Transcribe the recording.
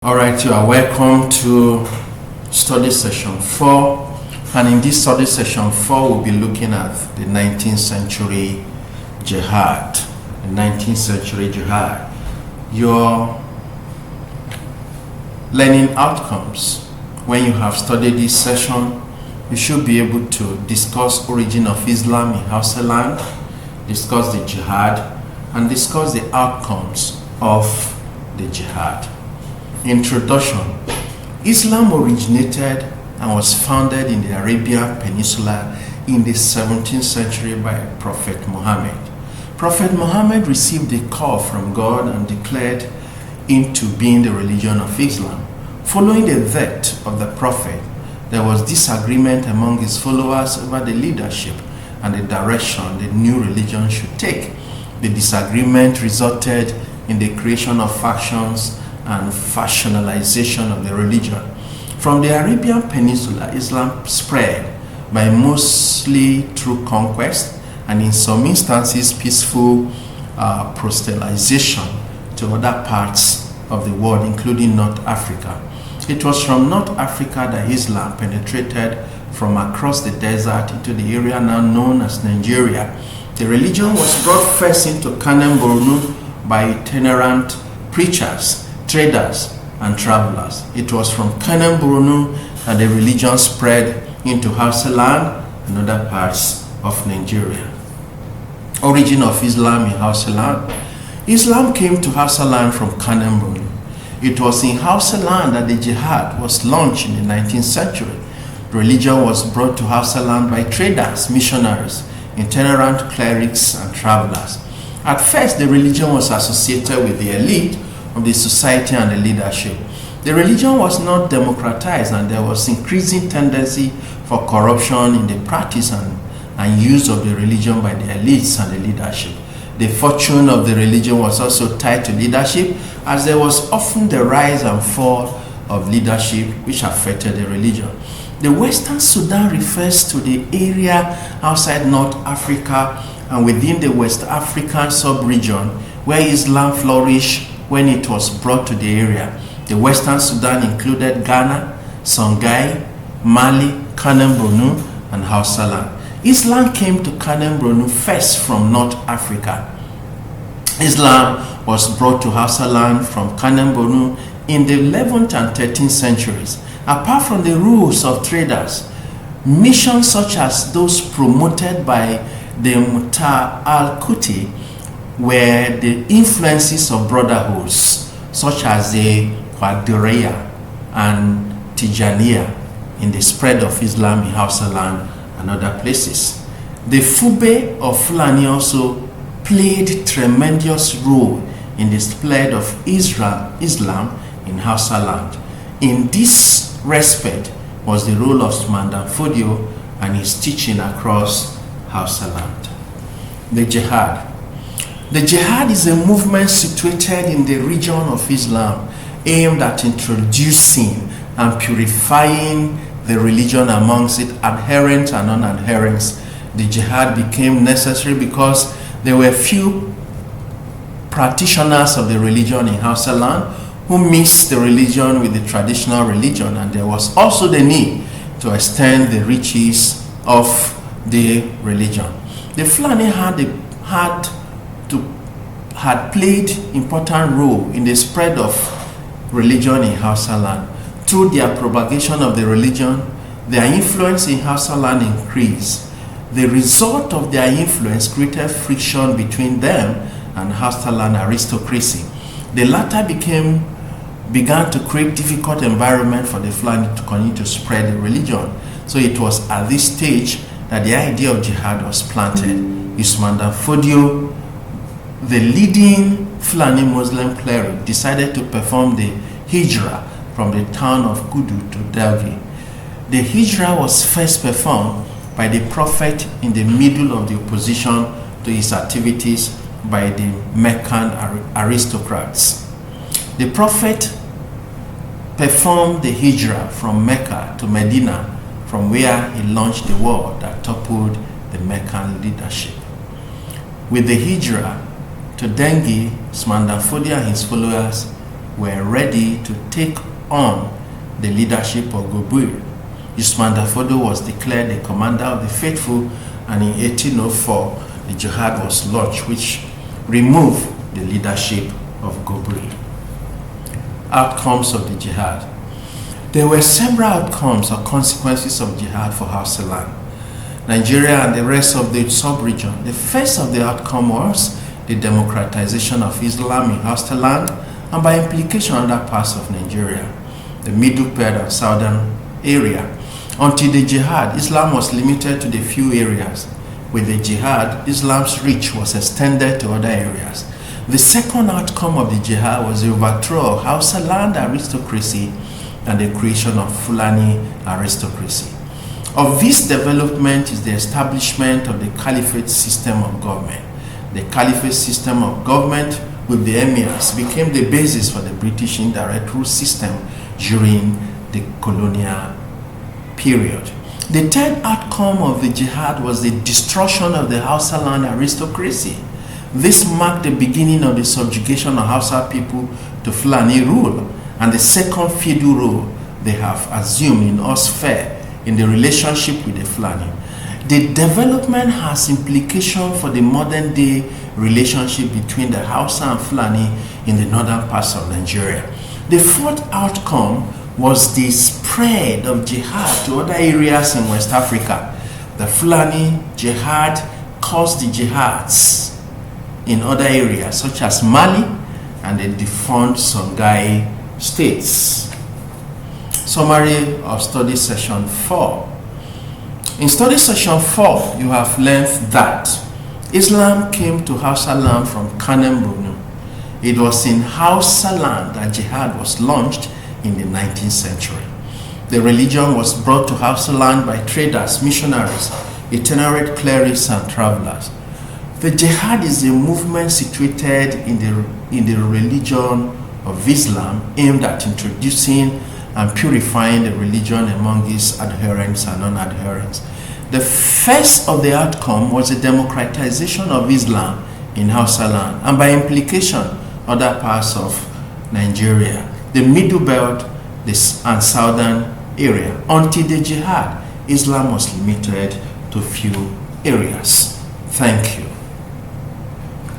All right, you are welcome to study session 4, and in this study session 4 we'll be looking at the 19th century jihad. The 19th century jihad. Your learning outcomes. When you have studied this session, you should be able to discuss origin of Islam in Hausa land, discuss the jihad, and discuss the outcomes of the jihad. Introduction. Islam originated and was founded in the Arabian Peninsula in the 17th century by Prophet Muhammad. Prophet Muhammad received a call from God and declared into being the religion of Islam. Following the death of the Prophet, there was disagreement among his followers over the leadership and the direction the new religion should take. The disagreement resulted in the creation of factions and factionalization of the religion. From the Arabian Peninsula, Islam spread by mostly through conquest and in some instances peaceful proselytization to other parts of the world, including North Africa. It was from North Africa that Islam penetrated from across the desert into the area now known as Nigeria. The religion was brought first into Kanem Borno by itinerant preachers, traders, and travelers. It was from Kanem Borno that the religion spread into Hausa land and other parts of Nigeria. Origin of Islam in Hausa land. Islam came to Hausa land from Kanem Borno. It was in Hausa land that the jihad was launched in the 19th century. Religion was brought to Hausa land by traders, missionaries, itinerant clerics, and travelers. At first, the religion was associated with the elite of the society and the leadership. The religion was not democratized, and there was increasing tendency for corruption in the practice and use of the religion by the elites and the leadership. The fortune of the religion was also tied to leadership, as there was often the rise and fall of leadership which affected the religion. The Western Sudan refers to the area outside North Africa and within the West African sub-region where Islam flourished when it was brought to the area. The Western Sudan included Ghana, Songhai, Mali, Kanem Borno, and Hausa land. Islam came to Kanem Borno first from North Africa. Islam was brought to Hausa land from Kanem Borno in the 11th and 13th centuries. Apart from the rules of traders, missions such as those promoted by the Muta al-Kuti were the influences of brotherhoods such as the Qadiriya and Tijaniya in the spread of Islam in Hausa land and other places. The Fube of Fulani also played tremendous role in the spread of Islam in Hausa land. In this respect was the role of Mandan Fodio and his teaching across Hausa land. The Jihad. The jihad is a movement situated in the region of Islam aimed at introducing and purifying the religion amongst its adherents and non-adherents. The jihad became necessary because there were few practitioners of the religion in Hausa land who mixed the religion with the traditional religion, and there was also the need to extend the riches of the religion. The Fulani had played important role in the spread of religion in Hausa land. Through their propagation of the religion, their influence in Hausa land increased. The result of their influence created friction between them and Hausa land aristocracy. The latter began to create difficult environment for the Fulani to continue to spread the religion. So it was at this stage that the idea of jihad was planted. Usman Dan Fodio, the leading Fulani Muslim cleric, decided to perform the hijrah from the town of Kudu to Delhi. The hijrah was first performed by the Prophet in the middle of the opposition to his activities by the Meccan aristocrats. The Prophet performed the hijrah from Mecca to Medina, from where he launched the war that toppled the Meccan leadership. With the hijrah to Dengi, Usman Dan Fodio and his followers were ready to take on the leadership of Gobir. Usman Dafodo was declared the commander of the faithful, and in 1804 the jihad was launched, which removed the leadership of Gobir. Outcomes of the jihad. There were several outcomes or consequences of jihad for Hausa land, Nigeria and the rest of the sub-region. The first of the outcome was the democratization of Islam in Hausa land, and by implication other parts of Nigeria, the middle belt and southern area. Until the jihad, Islam was limited to the few areas. With the jihad, Islam's reach was extended to other areas. The second outcome of the jihad was the overthrow of Hausa land aristocracy and the creation of Fulani aristocracy. Of this development is the establishment of the Caliphate system of government. The Caliphate system of government with the emirs became the basis for the British indirect rule system during the colonial period. The third outcome of the jihad was the destruction of the Hausa land aristocracy. This marked the beginning of the subjugation of Hausa people to Fulani rule, and the second feudal rule they have assumed in Osfair in the relationship with the Fulani. The development has implication for the modern day relationship between the Hausa and Fulani in the northern parts of Nigeria. The fourth outcome was the spread of jihad to other areas in West Africa. The Fulani jihad caused the jihads in other areas such as Mali and the defunct Songhai states. Summary of study session 4. In study session 4, you have learned that Islam came to Hausa land from Kanem Borno. It was in Hausa land that jihad was launched in the 19th century. The religion was brought to Hausa land by traders, missionaries, itinerant clerics, and travelers. The jihad is a movement situated in the religion of Islam aimed at introducing and purifying the religion among its adherents and non-adherents. The first of the outcome was the democratization of Islam in Hausa land, and by implication other parts of Nigeria, the middle belt and southern area. Until the jihad, Islam was limited to few areas. Thank you.